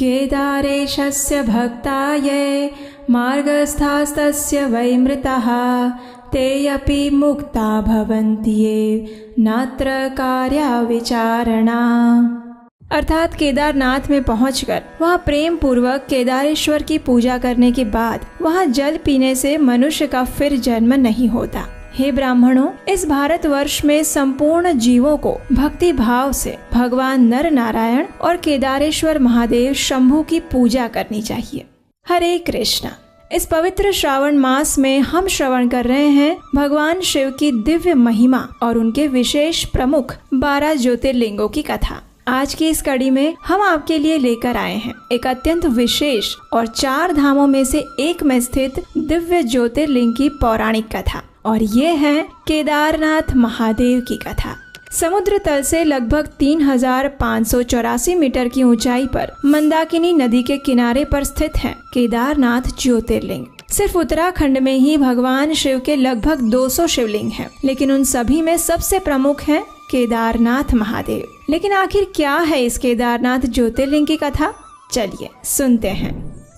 केदारेशस्य भक्ताये मार्गस्थास्तस्य वै मृतः ते अपि मुक्ता भवन्ति ये नात्र कार्या विचारणा। अर्थात केदारनाथ में पहुंचकर वहां प्रेम पूर्वक केदारेश्वर की पूजा करने के बाद वहां जल पीने से मनुष्य का फिर जन्म नहीं होता। हे ब्राह्मणों, इस भारतवर्ष में संपूर्ण जीवों को भक्ति भाव से भगवान नर नारायण और केदारेश्वर महादेव शंभु की पूजा करनी चाहिए। हरे कृष्णा। इस पवित्र श्रावण मास में हम श्रवण कर रहे हैं भगवान शिव की दिव्य महिमा और उनके विशेष प्रमुख 12 ज्योतिर्लिंगों की कथा। आज की इस कड़ी में हम आपके लिए लेकर आए हैं एक अत्यंत विशेष और 4 धामों में से एक में स्थित दिव्य ज्योतिर्लिंग की पौराणिक कथा, और ये है केदारनाथ महादेव की कथा। समुद्र तल से लगभग 3584 मीटर की ऊंचाई पर मंदाकिनी नदी के किनारे पर स्थित है केदारनाथ ज्योतिर्लिंग। सिर्फ उत्तराखंड में ही भगवान शिव के लगभग 200 शिवलिंग हैं, लेकिन उन सभी में सबसे प्रमुख है केदारनाथ महादेव। लेकिन आखिर क्या है इस केदारनाथ ज्योतिर्लिंग की कथा? चलिए सुनते हैं।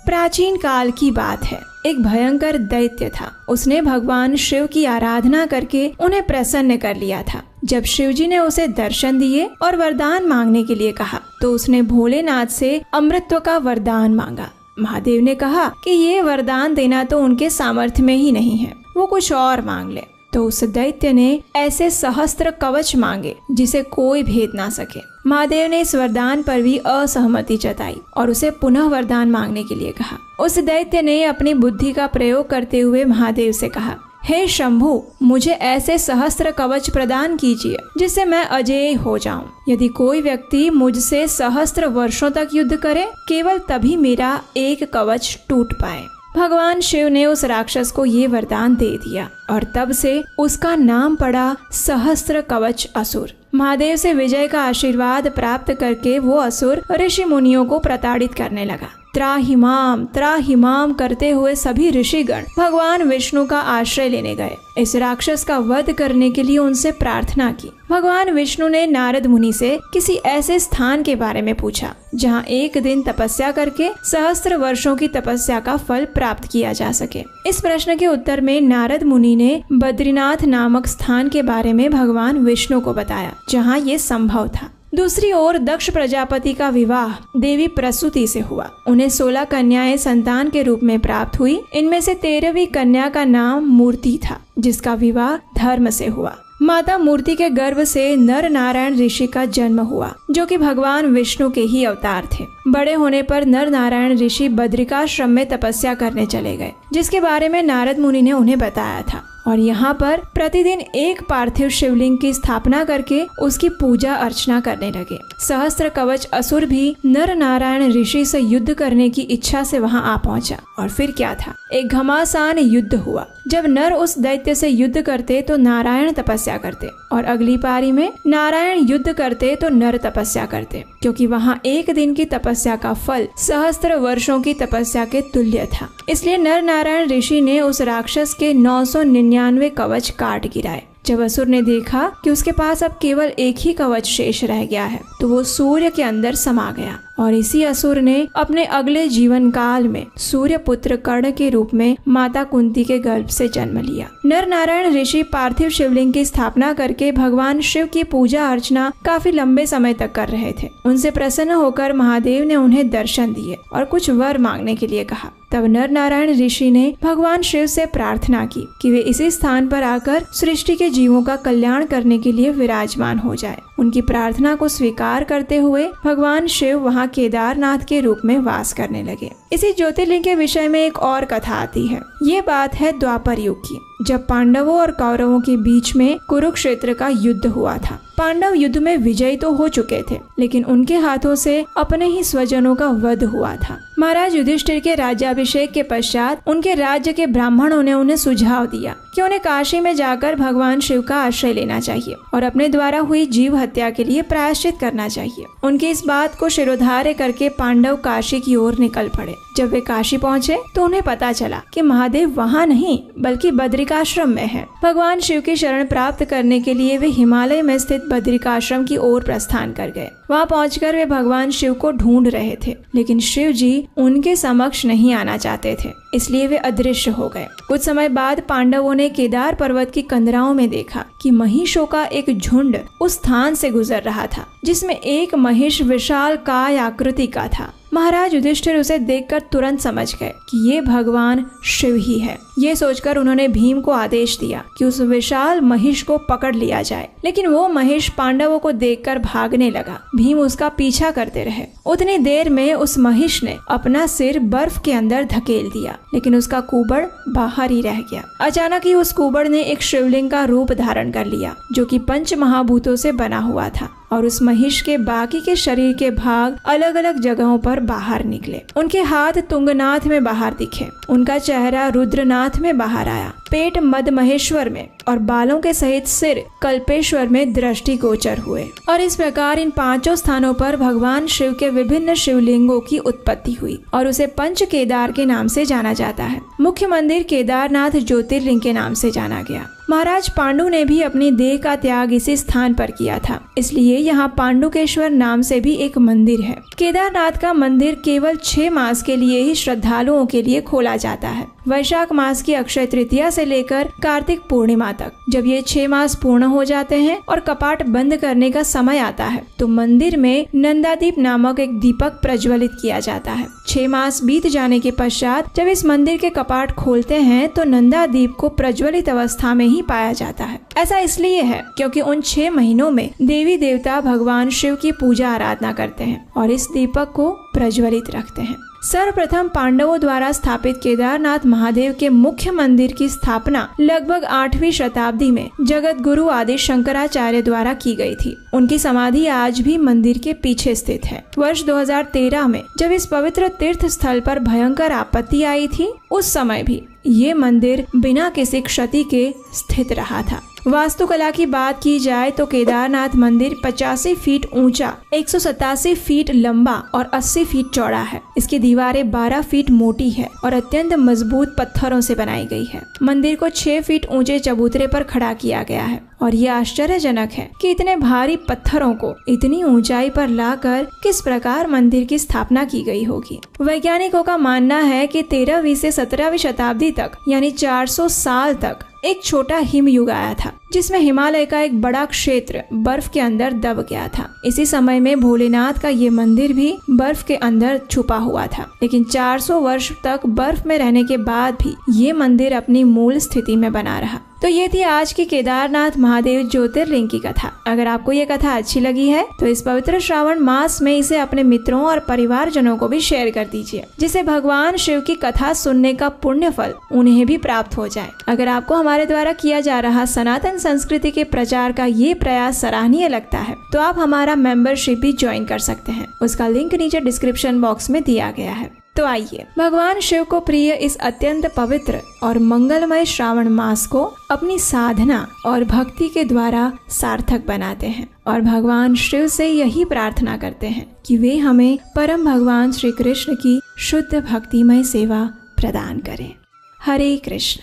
प्राचीन काल की बात है। एक भयंकर दैत्य था। उसने भगवान शिव की आराधना करके उन्हें प्रसन्न कर लिया था। जब शिवजी ने उसे दर्शन दिए और वरदान मांगने के लिए कहा तो उसने भोलेनाथ से अमृतत्व का वरदान मांगा। महादेव ने कहा कि ये वरदान देना तो उनके सामर्थ्य में ही नहीं है, वो कुछ और मांग ले। तो उस दैत्य ने ऐसे सहस्त्र कवच मांगे जिसे कोई भेद ना सके। महादेव ने इस वरदान पर भी असहमति जताई और उसे पुनः वरदान मांगने के लिए कहा। उस दैत्य ने अपनी बुद्धि का प्रयोग करते हुए महादेव से कहा, हे शंभु, मुझे ऐसे सहस्त्र कवच प्रदान कीजिए जिससे मैं अजेय हो जाऊं। यदि कोई व्यक्ति मुझसे सहस्त्र वर्षों तक युद्ध करे, केवल तभी मेरा एक कवच टूट पाए। भगवान शिव ने उस राक्षस को ये वरदान दे दिया और तब से उसका नाम पड़ा सहस्त्र कवच असुर। महादेव से विजय का आशीर्वाद प्राप्त करके वो असुर ऋषि मुनियों को प्रताड़ित करने लगा। त्राहिमाम करते हुए सभी ऋषिगण भगवान विष्णु का आश्रय लेने गए। इस राक्षस का वध करने के लिए उनसे प्रार्थना की। भगवान विष्णु ने नारद मुनि से किसी ऐसे स्थान के बारे में पूछा जहाँ एक दिन तपस्या करके सहस्त्र वर्षों की तपस्या का फल प्राप्त किया जा सके। इस प्रश्न के उत्तर में नारद मुनि ने बद्रीनाथ नामक स्थान के बारे में भगवान विष्णु को बताया जहाँ ये संभव था। दूसरी ओर दक्ष प्रजापति का विवाह देवी प्रसूति से हुआ। उन्हें 16 कन्याएं संतान के रूप में प्राप्त हुई। इनमें से 13वीं कन्या का नाम मूर्ति था, जिसका विवाह धर्म से हुआ। माता मूर्ति के गर्भ से नर नारायण ऋषि का जन्म हुआ, जो कि भगवान विष्णु के ही अवतार थे। बड़े होने पर नर नारायण ऋषि बद्रिकाश्रम में तपस्या करने चले गए, जिसके बारे में नारद मुनि ने उन्हें बताया था। और यहाँ पर प्रतिदिन एक पार्थिव शिवलिंग की स्थापना करके उसकी पूजा अर्चना करने लगे। सहस्त्र कवच असुर भी नर नारायण ऋषि से युद्ध करने की इच्छा से वहाँ आ पहुँचा। और फिर क्या था, एक घमासान युद्ध हुआ। जब नर उस दैत्य से युद्ध करते तो नारायण तपस्या करते, और अगली पारी में नारायण युद्ध करते तो नर तपस्या करते, क्योंकि वहाँ एक दिन की तपस्या का फल सहस्त्र वर्षों की तपस्या के तुल्य था। इसलिए नर नारायण ऋषि ने उस राक्षस के 999 कवच काट गिराए। जब असुर ने देखा कि उसके पास अब केवल एक ही कवच शेष रह गया है, तो वो सूर्य के अंदर समा गया। और इसी असुर ने अपने अगले जीवन काल में सूर्य पुत्र कर्ण के रूप में माता कुंती के गर्भ से जन्म लिया। नर नारायण ऋषि पार्थिव शिवलिंग की स्थापना करके भगवान शिव की पूजा अर्चना काफी लंबे समय तक कर रहे थे। उनसे प्रसन्न होकर महादेव ने उन्हें दर्शन दिए और कुछ वर मांगने के लिए कहा। तब नर नारायण ऋषि ने भगवान शिव से प्रार्थना की कि वे इसी स्थान पर आकर सृष्टि के जीवों का कल्याण करने के लिए विराजमान हो जाए। उनकी प्रार्थना को स्वीकार करते हुए भगवान शिव वहाँ केदारनाथ के रूप में वास करने लगे। इसी ज्योतिर्लिंग के विषय में एक और कथा आती है। ये बात है द्वापर युग की, जब पांडवों और कौरवों के बीच में कुरुक्षेत्र का युद्ध हुआ था। पांडव युद्ध में विजयी तो हो चुके थे, लेकिन उनके हाथों से अपने ही स्वजनों का वध हुआ था। महाराज युधिष्ठिर के राज्याभिषेक के पश्चात उनके राज्य के ब्राह्मणों ने उन्हें सुझाव दिया कि उन्हें काशी में जाकर भगवान शिव का आश्रय लेना चाहिए और अपने द्वारा हुई जीव हत्या के लिए प्रायश्चित करना चाहिए। उनकी इस बात को शिरोधार्य करके पांडव काशी की ओर निकल पड़े। जब वे काशी पहुँचे तो उन्हें पता चला कि महादेव वहाँ नहीं बल्कि बद्रिका बद्रिकाश्रम में है। भगवान शिव की शरण प्राप्त करने के लिए वे हिमालय में स्थित बद्रिकाश्रम की ओर प्रस्थान कर गए। वहाँ पहुंचकर वे भगवान शिव को ढूंढ रहे थे, लेकिन शिव जी उनके समक्ष नहीं आना चाहते थे, इसलिए वे अदृश्य हो गए। कुछ समय बाद पांडवों ने केदार पर्वत की कंदराओं में देखा कि महिषों का एक झुंड उस स्थान से गुजर रहा था, जिसमें एक महिष विशाल काय आकृति का था। महाराज युधिष्ठिर उसे देखकर तुरंत समझ गए कि ये भगवान शिव ही है। ये सोचकर उन्होंने भीम को आदेश दिया कि उस विशाल महिष को पकड़ लिया जाए, लेकिन वो महिष पांडवों को देखकर भागने लगा। भीम उसका पीछा करते रहे। उतनी देर में उस महिष ने अपना सिर बर्फ के अंदर धकेल दिया, लेकिन उसका कुबड़ बाहर ही रह गया। अचानक ही उस कुबड़ ने एक शिवलिंग का रूप धारण कर लिया, जो कि पंच महाभूतों से बना हुआ था, और उस महिष के बाकी के शरीर के भाग अलग अलग जगहों पर बाहर निकले। उनके हाथ तुंगनाथ में बाहर दिखे, उनका चेहरा रुद्रनाथ में बाहर आया, पेट मद महेश्वर में और बालों के सहित सिर कल्पेश्वर में दृष्टिगोचर हुए। और इस प्रकार इन पांचों स्थानों पर भगवान शिव के विभिन्न शिवलिंगों की उत्पत्ति हुई और उसे पंच केदार के नाम से जाना जाता है। मुख्य मंदिर केदारनाथ ज्योतिर्लिंग के नाम से जाना गया। महाराज पांडु ने भी अपनी देह का त्याग इसी स्थान पर किया था, इसलिए यहाँ पांडुकेश्वर नाम से भी एक मंदिर है। केदारनाथ का मंदिर केवल 6 मास के लिए ही श्रद्धालुओं के लिए खोला जाता है। वैशाख मास की अक्षय तृतीया से लेकर कार्तिक पूर्णिमा तक। जब ये 6 मास पूर्ण हो जाते हैं और कपाट बंद करने का समय आता है, तो मंदिर में नंदादीप नामक एक दीपक प्रज्वलित किया जाता है। 6 मास बीत जाने के पश्चात जब इस मंदिर के कपाट खोलते हैं, तो नंदादीप को प्रज्वलित अवस्था में ही पाया जाता है। ऐसा इसलिए है क्योंकि उन 6 महीनों में देवी देवता भगवान शिव की पूजा आराधना करते हैं और इस दीपक को प्रज्वलित रखते हैं। सर्वप्रथम पांडवों द्वारा स्थापित केदारनाथ महादेव के मुख्य मंदिर की स्थापना लगभग 8वीं शताब्दी में जगत गुरु आदि शंकराचार्य द्वारा की गई थी। उनकी समाधि आज भी मंदिर के पीछे स्थित है। वर्ष 2013 में जब इस पवित्र तीर्थ स्थल पर भयंकर आपत्ति आई थी, उस समय भी ये मंदिर बिना किसी क्षति के स्थित रहा था। वास्तुकला की बात की जाए तो केदारनाथ मंदिर 85 फीट ऊंचा, 187 फीट लंबा और 80 फीट चौड़ा है। इसकी दीवारें 12 फीट मोटी है और अत्यंत मजबूत पत्थरों से बनाई गई है। मंदिर को 6 फीट ऊंचे चबूतरे पर खड़ा किया गया है और यह आश्चर्यजनक है कि इतने भारी पत्थरों को इतनी ऊंचाई पर लाकर किस प्रकार मंदिर की स्थापना की गई होगी। वैज्ञानिकों का मानना है कि 13वीं से 17वीं शताब्दी तक, यानी 400 साल तक एक छोटा हिमयुग आया था, जिसमें हिमालय का एक बड़ा क्षेत्र बर्फ के अंदर दब गया था। इसी समय में भोलेनाथ का ये मंदिर भी बर्फ के अंदर छुपा हुआ था, लेकिन 400 वर्ष तक बर्फ में रहने के बाद भी ये मंदिर अपनी मूल स्थिति में बना रहा। तो ये थी आज की केदारनाथ महादेव ज्योतिर्लिंग की कथा। अगर आपको ये कथा अच्छी लगी है तो इस पवित्र श्रावण मास में इसे अपने मित्रों और परिवारजनों को भी शेयर कर दीजिए, जिससे भगवान शिव की कथा सुनने का पुण्य फल उन्हें भी प्राप्त हो जाए। अगर आपको हमारे द्वारा किया जा रहा सनातन संस्कृति के प्रचार का ये प्रयास सराहनीय लगता है, तो आप हमारा मेंबरशिप भी ज्वाइन कर सकते हैं। उसका लिंक नीचे डिस्क्रिप्शन बॉक्स में दिया गया है। तो आइए भगवान शिव को प्रिय इस अत्यंत पवित्र और मंगलमय श्रावण मास को अपनी साधना और भक्ति के द्वारा सार्थक बनाते हैं और भगवान शिव से यही प्रार्थना करते हैं कि वे हमें परम भगवान श्री कृष्ण की शुद्ध भक्तिमय सेवा प्रदान करें। हरे कृष्ण।